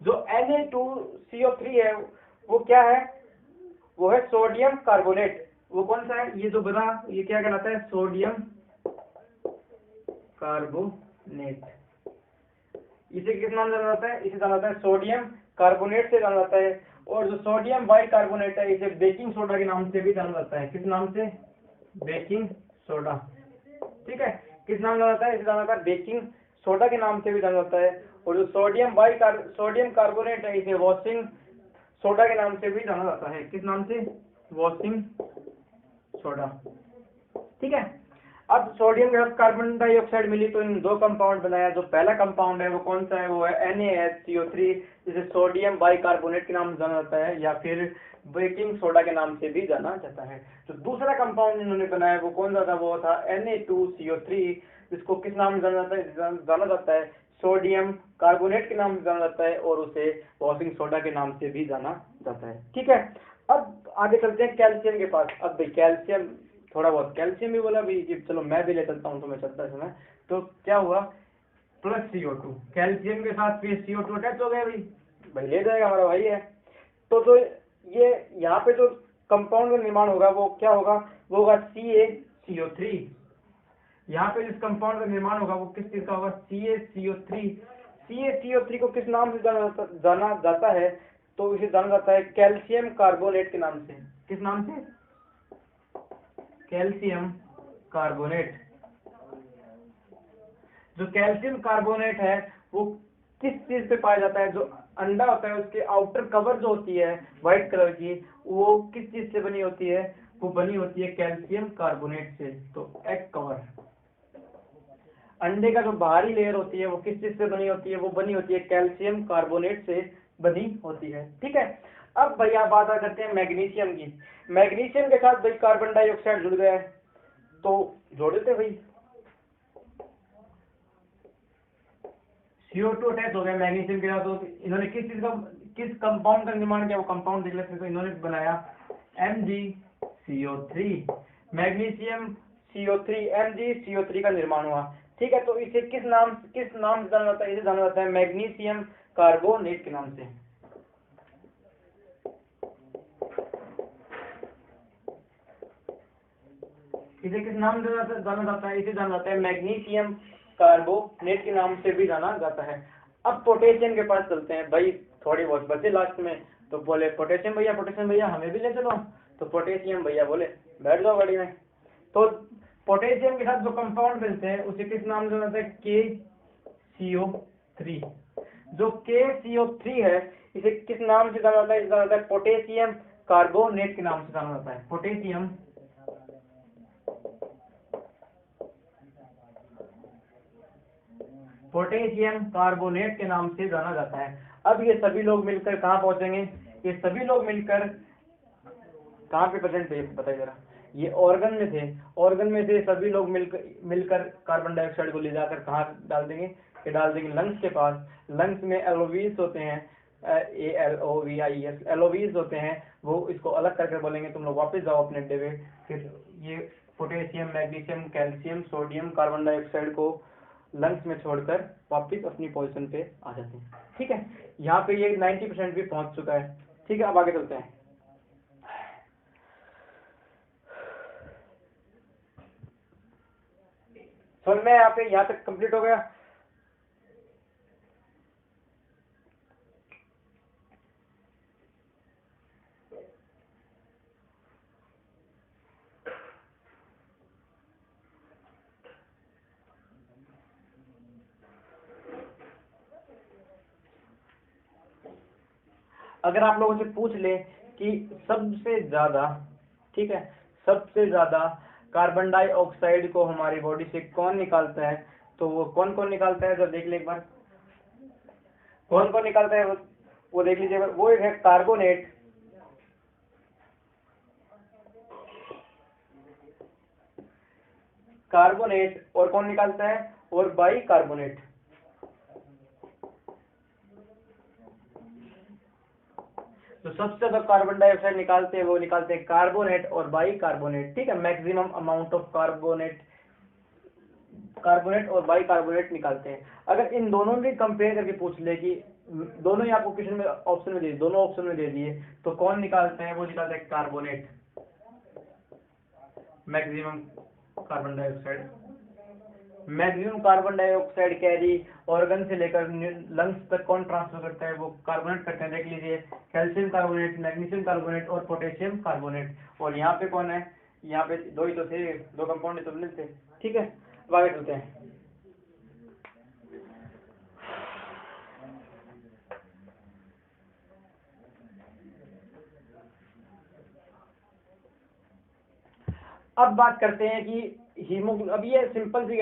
जो Na2CO3 है वो क्या है, वो है सोडियम कार्बोनेट। वो कौन सा है, ये जो बना ये क्या कहलाता है, सोडियम कार्बोनेट। इसे किस नाम से जाना जाता है, इसे जाना जाता है सोडियम कार्बोनेट से जाना जाता है। और जो सोडियम बाइकार्बोनेट है इसे बेकिंग सोडा के नाम से भी जाना जाता है। किस नाम से, बेकिंग सोडा, ठीक है। किस नाम जाना जाता है, इसे जाना जाता है बेकिंग सोडा के नाम से भी जाना जाता है। और जो सोडियम कार्बोनेट है इसे वॉशिंग सोडा के नाम से भी जाना जाता है। किस नाम से? Washing soda. ठीक है। अब सोडियम के साथ कार्बन डाइऑक्साइड मिली तो इन दो कंपाउंड बनाया। जो पहला कंपाउंड है वो कौन सा है? वो है NaHCO3, जिसे सोडियम बाइकार्बोनेट के नाम से जाना जाता है या फिर बेकिंग सोडा के नाम से भी जाना जाता है। जो दूसरा कंपाउंड इन्होंने बनाया वो कौन सा था? वो था Na2CO3, जिसको किस नाम से जाना जाता है? सोडियम कार्बोनेट के नाम से जाना जाता है और उसे वॉशिंग सोडा के नाम से भी जाना जाता है। ठीक है। अब आगे चलते हैं कैल्शियम के पास। अब भाई कैल्शियम, थोड़ा बहुत कैल्शियम भी बोला भी, चलो मैं भी ले चलता हूँ तो मैं चलता समय। तो क्या हुआ? प्लस CO2, कैल्शियम के साथ फिर CO2 अटैच हो गया भाई ले जाएगा हमारा भाई है। तो ये यहाँ पे जो कंपाउंड का निर्माण होगा वो क्या होगा? वो होगा CaCO3। यहाँ पे जिस कंपाउंड का निर्माण होगा वो किस चीज का होगा? CaCO3। CaCO3 को किस नाम से जाना जाता है? तो इसे जाना जाता है कैल्शियम कार्बोनेट के नाम से। किस नाम से? Calcium carbonate. जो कैल्शियम कार्बोनेट है वो किस चीज पे पाया जाता है? जो अंडा होता है उसके आउटर कवर जो होती है व्हाइट कलर की, वो किस चीज से बनी होती है? वो बनी होती है कैल्शियम कार्बोनेट से। तो एग कवर, अंडे का जो बाहरी लेयर होती है वो किस चीज से बनी होती है? वो बनी होती है कैल्शियम कार्बोनेट से बनी होती है। ठीक है। अब भैया बात करते हैं मैग्नीशियम की। मैग्नीशियम के साथ भाई कार्बन डाइऑक्साइड जुड़ गया है तो जोड़ देते भाई, CO2 अटैच हो गया मैग्नीशियम के साथ। तो इन्होंने किस कंपाउंड का निर्माण किया? वो कंपाउंड देख लेते हैं। तो इन्होंने बनाया MgCO3, मैग्नीशियम CO3 MgCO3 का निर्माण हुआ। ठीक है। तो इसे किस नाम से जाना जाता है? इसे जाना जाता है मैग्नीशियम कार्बोनेट के नाम से। इसे किस नाम से जाना जाता है? इसे जाना जाता है मैग्नीशियम कार्बोनेट के नाम से भी जाना जाता है। अब पोटेशियम के पास चलते हैं भाई, थोड़ी बहुत बचे लास्ट में। तो बोले पोटेशियम भैया हमें भी ले चलो। तो पोटेशियम भैया बोले बैठ जाओ गाड़ी में। तो पोटेशियम के साथ जो कंपाउंड मिलते हैं उसे किस नाम से जाना जाता है? KCO3। जो KCO3 है इसे किस नाम से जाना जाता है? जाना जाता है पोटेशियम कार्बोनेट के नाम से जाना जाता है। पोटेशियम कार्बोनेट के नाम से जाना जाता है। अब ये सभी लोग मिलकर कहाँ पहुंचेंगे? ये सभी लोग मिलकर कहाँ पे प्रेजेंट थे बताइए जरा? ये ऑर्गन में थे। ऑर्गन में से सभी लोग मिलकर कार्बन डाइऑक्साइड को ले जाकर कहाँ डाल देंगे? ये डाल देंगे लंग्स के पास। लंग्स में एलोवीज होते हैं, ALOVIES एलोवीज होते हैं। वो इसको अलग करके बोलेंगे तुम लोग वापस जाओ अपने अड्डे पे। फिर ये potassium, magnesium, calcium, sodium, carbon dioxide को लंग्स में छोड़कर वापस अपनी पोजीशन पे आ जाते हैं। ठीक है। यहाँ पे ये 90% भी पहुंच चुका है। ठीक है। अब आगे चलते हैं। समझ में यहाँ पे, यहाँ तक कंप्लीट हो गया। अगर आप लोगों से पूछ ले कि सबसे ज्यादा, ठीक है, सबसे ज्यादा कार्बन डाइऑक्साइड को हमारी बॉडी से कौन निकालता है? तो वो कौन कौन निकालता है? जब देख ले एक बार, कौन कौन निकालता है वो देख लीजिए। वो एक है कार्बोनेट, और कौन निकालता है? और बाइकार्बोनेट। तो सबसे ज्यादा कार्बन डाइऑक्साइड निकालते हैं वो निकालते हैं कार्बोनेट और बाइकार्बोनेट। ठीक है। मैक्सिमम अमाउंट ऑफ कार्बोनेट और बाइकार्बोनेट निकालते हैं। अगर इन दोनों में कंपेयर करके पूछ ले कि दोनों ही आपको क्वेश्चन में ऑप्शन में दे, दोनों ऑप्शन में दे दिए, तो कौन निकालते हैं? वो निकालते हैं carbonate, maximum carbon dioxide. Maximum carbon dioxide carry organ से लेकर लंग्स तक कौन ट्रांसफर करता है? वो कार्बोनेट करते हैं। देख लीजिए, कैल्शियम कार्बोनेट, मैग्नीशियम कार्बोनेट और पोटेशियम कार्बोनेट। और यहाँ पे कौन है? यहाँ पे दो ही तो थे, दो कंपाउंड तो मिलते। ठीक है। अब आगे चलते हैं। अब बात करते हैं कि हीमोग्लोबिन, अब ये सिंपल सी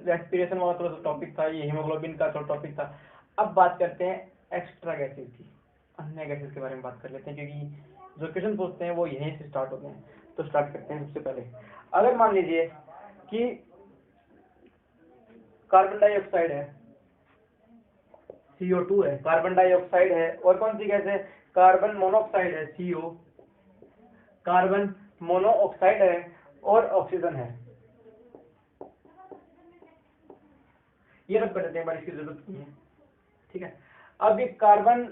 रेस्पिरेशन वाला थोड़ा सा टॉपिक था, ये हीमोग्लोबिन का थोड़ा टॉपिक था। अब बात करते हैं एक्स्ट्रा गैसेज की, अन्य गैसेज के बारे में बात कर लेते हैं, क्योंकि जो क्वेश्चन पूछते हैं वो यहीं से स्टार्ट होते हैं। तो स्टार्ट करते हैं। सबसे पहले अगर मान लीजिए कि कार्बन डाइऑक्साइड है, CO2 है, कार्बन डाइऑक्साइड है, और कौन सी गैस है, कार्बन मोनोऑक्साइड है, CO, कार्बन मोनोऑक्साइड है, और ऑक्सीजन है। ये रख कर देते हैं, इसकी जरूरत नहीं है, ठीक है। अब ये कार्बन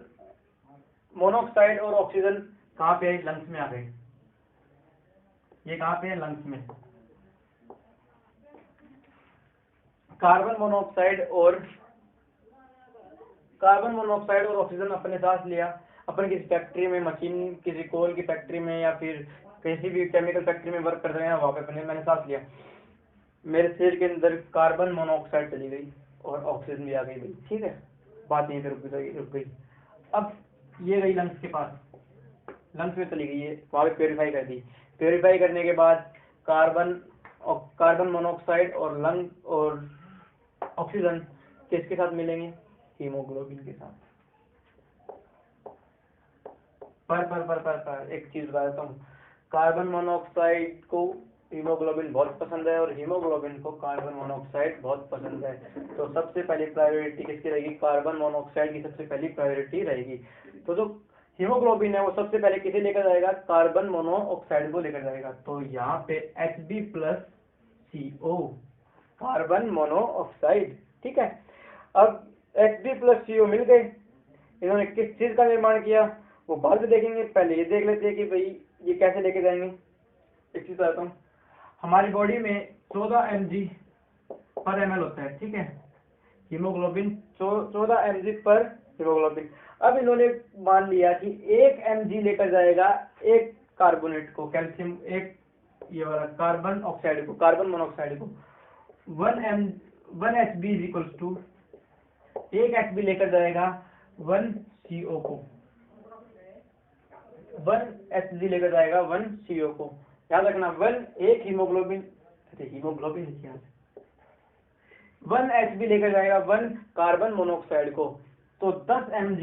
मोनोऑक्साइड और ऑक्सीजन कहाँ पे है, लंग्स में आ गए। ये कहाँ पे है, लंग्स में। कार्बन मोनोऑक्साइड और ऑक्सीजन अपने सांस लिया, अपन किसी फैक्ट्री में, मशीन, किसी कोल की फैक्ट्री में, या फिर किसी भी केमिकल फैक्ट्री में वर्क कर रहे हैं, वहां पे मैंने सांस लिया, मेरे शरीर के अंदर कार्बन मोनोऑक्साइड चली गई और ऑक्सीजन भी आ गई भाई, ठीक है। बात यहीं पे रुक गई। अब ये गई लंग्स के पास, लंग्स में चली गई है, वहां पे प्योरीफाई कर दी। प्योरीफाई करने के बाद कार्बन मोनोऑक्साइड और लंग और ऑक्सीजन किसके साथ मिलेंगे, हीमोग्लोबिन के साथ। पर एक चीज बता देता हूँ, कार्बन मोनोऑक्साइड को हीमोग्लोबिन बहुत पसंद है और हीमोग्लोबिन को कार्बन मोनोऑक्साइड बहुत पसंद है। तो सबसे पहली प्रायोरिटी किसकी रहेगी, कार्बन मोनोऑक्साइड की सबसे पहली प्रायोरिटी रहेगी। तो जो हीमोग्लोबिन है वो सबसे पहले किसे लेकर जाएगा, कार्बन मोनोऑक्साइड को लेकर जाएगा। तो यहाँ पे Hb+CO, कार्बन मोनोऑक्साइड, ठीक है। अब Hb+CO मिल गए, इन्होंने किस चीज का निर्माण किया वो बाद में देखेंगे, पहले ये देख लेते हैं कि भाई ये कैसे लेके जाएंगे। एक चीज बताता हूँ, हमारी बॉडी में 14 mg/ml होता है, ठीक है, हीमोग्लोबिन 14 mg/। अब इन्होंने मान लिया कि 1 mg लेकर जाएगा एक कार्बोनेट को, कैल्शियम, एक ये वाला कार्बन ऑक्साइड को, कार्बन मोनोऑक्साइड को, 1 Hb इक्वल्स टू, 1 Hb लेकर जाएगा 1 CO को, 1 Hg लेकर जाएगा 1 CO को। याद रखना, 1 हीमोग्लोबिन, हीमोग्लोबिन क्या है, 1 Hb लेकर जाएगा 1 कार्बन मोनोऑक्साइड को। तो 10 mg,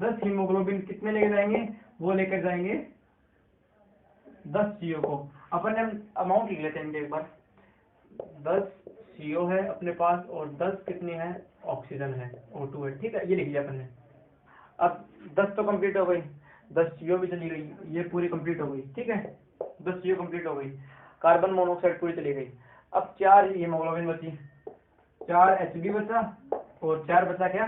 10 हीमोग्लोबिन कितने लेकर जाएंगे, वो लेकर जाएंगे 10 CO को। अपन अमाउंट लिख लेते हैं एक बार, 10 CO है अपने पास और 10 कितनी है, ऑक्सीजन है, O2 है, ठीक है, ये लिख लिया अपन ने। अब 10 तो कंप्लीट हो गई, 10 CO भी चली गई, ये पूरी कंप्लीट हो गई, ठीक है, 10 CO कंप्लीट हो गई, कार्बन मोनोऑक्साइड पूरी चली गई। अब 4 हीमोग्लोबिन बची, 4 Hb बचा और 4 बचा क्या,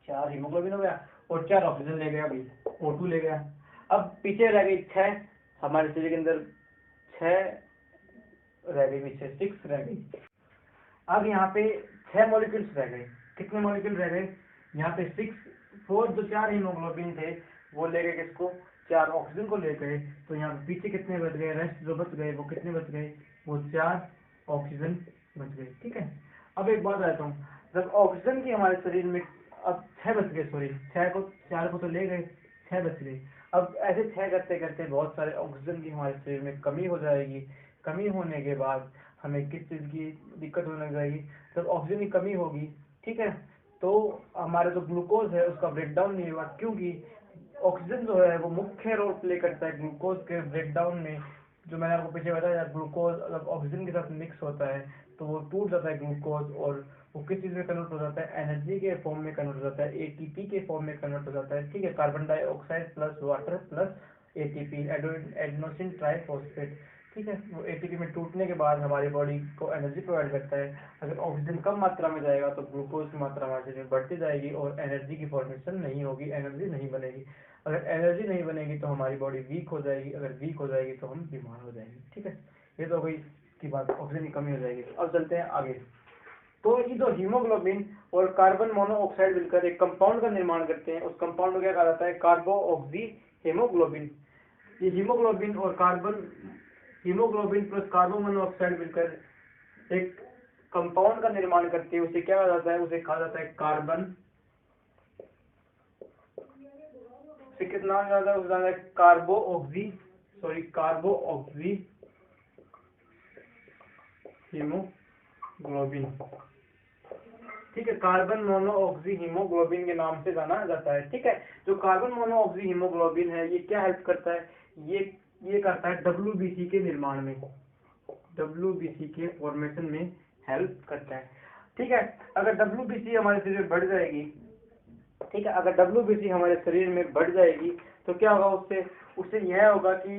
4 हीमोग्लोबिन हो गया और 4 ऑक्सीजन ले गया भाई, O2 ले गया। अब पीछे रह गई 6, हमारे शरीर के अंदर 6 रह गई, पीछे 6 रह गई। अब यहाँ पे 6 मॉलिक्यूल्स रह गए, कितने मॉलिक्यूल रह गए, यहाँ पे 4 जो 4 हीमोग्लोबिन थे वो ले गए किसको, 4 ऑक्सीजन को ले गए। तो यहाँ पीछे कितने बच गए, रेस्ट जो बच गए वो कितने बच गए, वो 4 ऑक्सीजन बच गए, ठीक है। अब एक बात आता हूँ, जब ऑक्सीजन की हमारे शरीर में, अब 6 बच गए, सॉरी 4 को तो ले गए, 6 बच गए। अब ऐसे 6 करते करते बहुत सारे ऑक्सीजन की हमारे शरीर में कमी हो जाएगी। कमी होने के बाद हमें किस चीज़ की दिक्कत होने लग जाएगी, जब ऑक्सीजन की कमी होगी, ठीक है, तो हमारा जो ग्लूकोज है उसका ब्रेकडाउन नहीं होगा, क्योंकि ऑक्सीजन जो है वो मुख्य रोल प्ले करता है ग्लूकोज के ब्रेकडाउन में। जो मैंने आपको पीछे बताया, ग्लूकोज अगर ऑक्सीजन के साथ मिक्स होता है तो वो टूट जाता है ग्लूकोज, और वो किस चीज़ में कन्वर्ट हो जाता है, एनर्जी के फॉर्म में कन्वर्ट हो जाता है, एटीपी के फॉर्म में कन्वर्ट हो जाता है, ठीक है, carbon dioxide plus water plus ATP, adenosine triphosphate, ठीक है। वो एटीपी में टूटने के बाद हमारी बॉडी को एनर्जी प्रोवाइड करता है। अगर ऑक्सीजन कम मात्रा में जाएगा तो ग्लूकोज की मात्रा हमारे शरीर में बढ़ती जाएगी और एनर्जी की फॉर्मेशन नहीं होगी, एनर्जी नहीं बनेगी। अगर एनर्जी नहीं बनेगी तो हमारी बॉडी वीक हो जाएगी, अगर वीक हो जाएगी तो हम बीमार हो जाएंगे, ठीक है। ये तो गई की बात, ऑक्सीजन की कमी हो जाएगी। अब चलते हैं आगे। तो ये जो हीमोग्लोबिन और कार्बन मोनोऑक्साइड मिलकर एक कंपाउंड का निर्माण करते हैं, उस कंपाउंड को क्या कहा जाता है, कार्बोऑक्सी हीमोग्लोबिन। ये हीमोग्लोबिन और हीमोग्लोबिन प्लस कार्बन मोनोऑक्साइड मिलकर एक कंपाउंड का निर्माण करते हैं, उसे क्या कहा जाता है, उसे कहा जाता है कार्बन, कितना ज्यादा कार्बोऑक्सी सॉरी कार्बो ऑक्सी हीमोग्लोबिन। ठीक है, कार्बन मोनो ऑक्सी हीमोग्लोबिन के नाम से जाना जाता है। ठीक है, जो कार्बन मोनो ऑक्सी हीमोग्लोबिन है ये क्या हेल्प करता है, ये करता है WBC के निर्माण में, WBC के फॉर्मेशन में हेल्प करता है। ठीक है, अगर WBC हमारे शरीर में बढ़ जाएगी, ठीक है, अगर WBC हमारे शरीर में बढ़ जाएगी तो क्या होगा, उससे यह होगा कि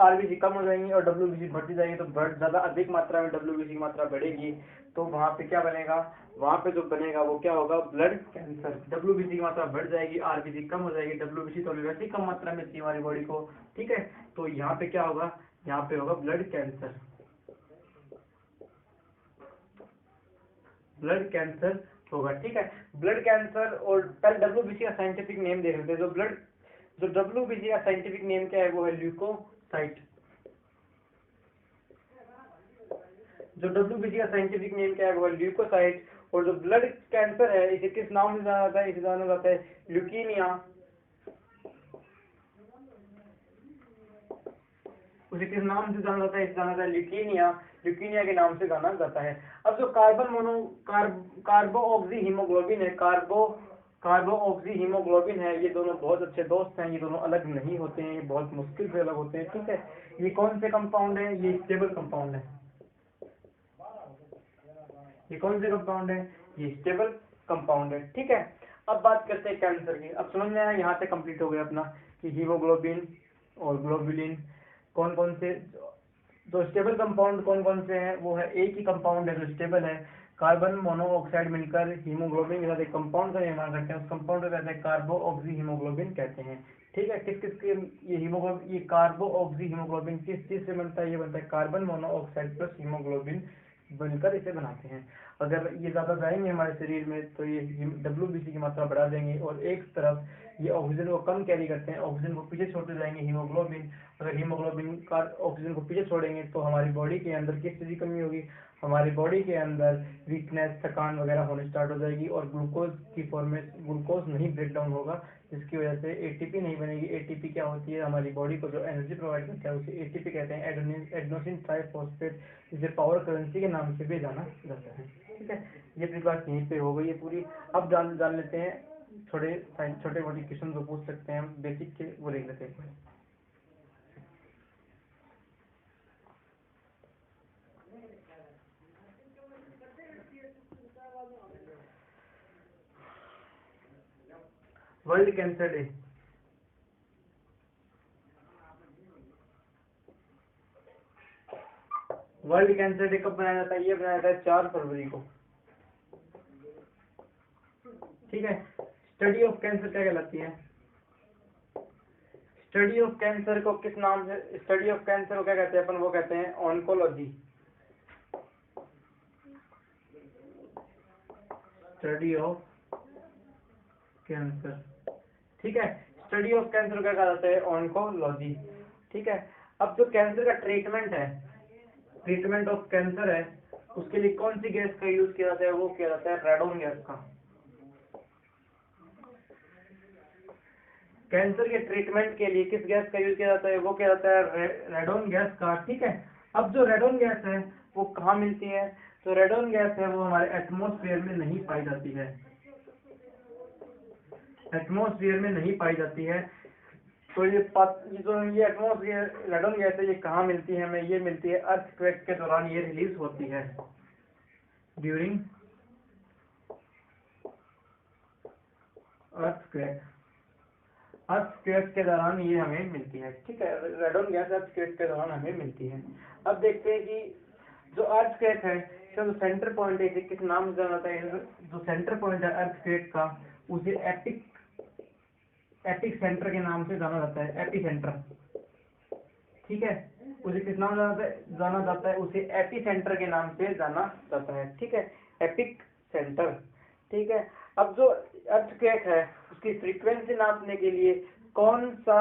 RBC कम हो जाएंगी और WBC बढ़ती जाएगी, तो ज्यादा अधिक मात्रा में WBC की मात्रा बढ़ेगी, तो वहां पे क्या बनेगा, वहां पे जो बनेगा वो क्या होगा, ब्लड कैंसर। WBC की मात्रा बढ़ जाएगी, RBC कम हो जाएगी, WBC तो वैसे ही कम मात्रा में मिलती है हमारी बॉडी को। ठीक है, तो यहाँ पे क्या होगा, यहाँ पे होगा ब्लड कैंसर, ब्लड कैंसर होगा। ठीक है, ब्लड कैंसर। और पहले WBC का साइंटिफिक नेम देख लेते हैं। जो WBC का साइंटिफिक नेम क्या है, वो है ल्यूकोसाइट। जो WBC का साइंटिफिक नेम क्या है, वो है ल्यूकोसाइट। और जो ब्लड कैंसर है इसे किस नाम से जाना जाता है, इसे जाना जाता है ल्यूकीमिया। उसे किस नाम से जाना जाता है, इसे जाना जाता है ल्यूकीमिया, ल्यूकीमिया के नाम से जाना जाता है। अब जो कार्बो ऑक्सी हीमोग्लोबिन है, कार्बो ऑक्सी हीमोग्लोबिन है, ये दोनों बहुत अच्छे दोस्त हैं, ये दोनों अलग नहीं होते हैं, ये बहुत मुश्किल से अलग होते हैं। ठीक है, ये कौन से कंपाउंड है, ये स्टेबल कंपाउंड है। ये कौन से कंपाउंड है, ये स्टेबल कंपाउंड है। ठीक है, अब बात करते हैं कैंसर की। अब समझ में आया, यहाँ से कंप्लीट हो गया अपना कि हीमोग्लोबिन और ग्लोबुलिन कौन कौन से, जो स्टेबल कंपाउंड कौन कौन से हैं, वो है एक ही कंपाउंड है जो स्टेबल है, कार्बन मोनोऑक्साइड मिलकर हीमोग्लोबिन के साथ एक कंपाउंड का निर्माण करते हैं, उस कंपाउंड को कहते हैं कार्बो ऑक्सी हीमोग्लोबिन कहते हैं। ठीक है, किस किस के ये हीमोग्लोबिन, ये कार्बो ऑक्सी हीमोग्लोबिन किस चीज से बनता है, ये बनता है कार्बन मोनोऑक्साइड प्लस हीमोग्लोबिन बनकर इसे बनाते हैं। अगर ये ज्यादा जाएंगे हमारे शरीर में तो ये WBC की मात्रा बढ़ा देंगे, और एक तरफ ये ऑक्सीजन को कम कैरी करते हैं, ऑक्सीजन को पीछे छोड़ते जाएंगे हीमोग्लोबिन। अगर हीमोग्लोबिन का ऑक्सीजन को पीछे छोड़ेंगे तो हमारी बॉडी के अंदर किस चीज की कमी होगी, हमारी बॉडी के अंदर वीकनेस, थकान वगैरह होने स्टार्ट हो जाएगी, और ग्लूकोज नहीं ब्रेक डाउन होगा, जिसकी वजह से ATP नहीं बनेगी। ATP क्या होती है, हमारी बॉडी को जो एनर्जी प्रोवाइड करता है उसे ATP कहते हैं, एडेनोसिन ट्राइफॉस्फेट, जिसे पावर करेंसी के नाम से भी जाना जाता है। ठीक है, ये अपनी बात यहीं पे हो गई है पूरी। अब जान लेते हैं छोटे मोटे क्वेश्चन जो पूछ सकते हैं हम बेसिक के, वो देख लेते हैं। World cancer day, world cancer day कब मनाया जाता है, ये मनाया जाता है 4 फरवरी को। ठीक है, स्टडी ऑफ कैंसर क्या कहलाती है, स्टडी ऑफ कैंसर को किस नाम से, स्टडी ऑफ कैंसर को क्या कहते हैं अपन, वो कहते हैं ऑन्कोलॉजी, स्टडी ऑफ कैंसर। ठीक है, स्टडी ऑफ कैंसर क्या कहा जाता है, ऑन्कोलॉजी। ठीक है, अब जो कैंसर का ट्रीटमेंट है, ट्रीटमेंट ऑफ कैंसर है, उसके लिए कौन सी गैस का यूज किया जाता है, वो किया जाता है रेडोन गैस का। कैंसर के ट्रीटमेंट के लिए किस गैस का यूज किया जाता है, वो किया जाता है रेडोन गैस का। ठीक है, अब जो रेडोन गैस है वो कहाँ मिलती है, तो रेडोन गैस है वो हमारे एटमॉस्फेयर में नहीं पाई जाती है, एटमॉस्फेयर में नहीं पाई जाती है। तो ये जो ये एटमॉस्फेयर रेडोन गैस है, ये कहाँ मिलती है हमें, ये मिलती है अर्थक्वेक के दौरान, ये रिलीज होती है ड्यूरिंग अर्थक्वेक, अर्थक्वेक के दौरान ये हमें मिलती है। ठीक है, रेडोन गैस अर्थक्वेक के दौरान हमें मिलती है। अब देखते हैं कि जो अर्थक्वेक है, जो सेंटर पॉइंट है, किस नाम से जाना जाता है, जो सेंटर पॉइंट है अर्थक्वेक का, उसे एपिक सेंटर के नाम से जाना जाता है, एपी सेंटर। ठीक है, उसे किस नाम जाना जाता है, उसे एपी सेंटर के नाम से जाना जाता है। ठीक है, एपिक सेंटर। ठीक है, अब जो अर्थक्वेक है उसकी फ्रीक्वेंसी नापने के लिए कौन सा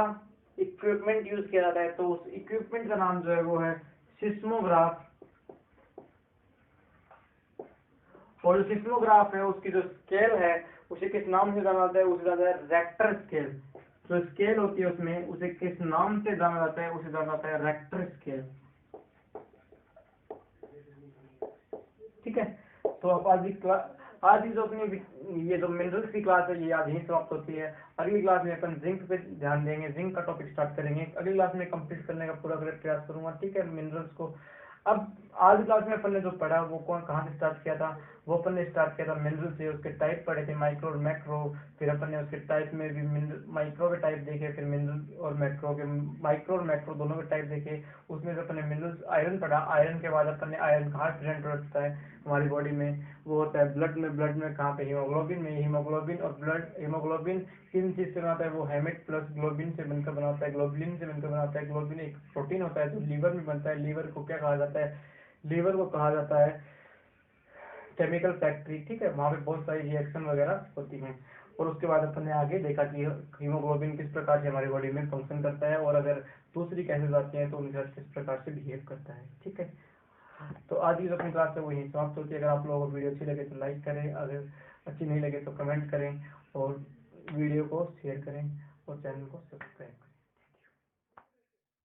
इक्विपमेंट यूज किया जाता है, तो उस इक्विपमेंट का नाम जो है वो है सिस्मोग्राफ। और जो सिस्मोग्राफ है उसकी जो स्केल है उसे किस नाम से जाना जाता है, उसे जाता है रेक्टर स्केल, जो स्केल होती है उसमें उसे किस नाम से जाना जाता है, उसे जाना जाता है रेक्टर स्केल। ठीक है, तो अब आज की जो अपनी ये जो मिनरल्स की क्लास है ये आज यहीं समाप्त होती है। अगली क्लास में अपन जिंक पे ध्यान देंगे, जिंक का टॉपिक स्टार्ट करेंगे। अगली क्लास में कंप्लीट करने का पूरा प्रयास करूंगा। ठीक है, मिनरल्स को अब आज क्लास में अपन ने जो पढ़ा वो कहाँ से स्टार्ट किया था, वो अपन ने स्टार्ट किया था मिनरल से, उसके टाइप पढ़े थे माइक्रो और मैक्रो। फिर अपन ने उसके टाइप में भी माइक्रो के टाइप देखे, फिर मिनरल और मैक्रो के, माइक्रो और मैक्रो दोनों के टाइप देखे। उसमें से अपन ने मिनरल्स आयरन पढ़ा, आयरन के बाद अपन ने आयरन कहाँ प्रेजेंट होता है हमारी बॉडी में, वो होता है ब्लड में। ब्लड में कहाँ पे, हीमोग्लोबिन में। हीमोग्लोबिन और ब्लड, हीमोग्लोबिन किन चीज से बनाता है, वो हेमेट प्लस ग्लोबिन से बनकर बनाता है, ग्लोबुलिन से बनकर बनाता है। ग्लोबुलिन एक प्रोटीन होता है जो लीवर में बनता है। लीवर को क्या कहा जाता है, लीवर को कहा जाता है केमिकल फैक्ट्री। ठीक है, वहाँ पे बहुत सारी रिएक्शन वगैरह होती हैं। और उसके बाद अपन ने आगे देखा कि हीमोग्लोबिन किस प्रकार से हमारी बॉडी में फंक्शन करता है, और अगर दूसरी गैसेज आती हैं तो उनके साथ किस प्रकार से बिहेव करता है। ठीक है, तो आज की जो अपनी क्लास है वो यहीं समाप्त होती है। अगर आप लोगों को वीडियो अच्छी लगे तो लाइक करें, अगर अच्छी नहीं लगे तो कमेंट करें, और वीडियो को शेयर करें, और चैनल को सब्सक्राइब करें।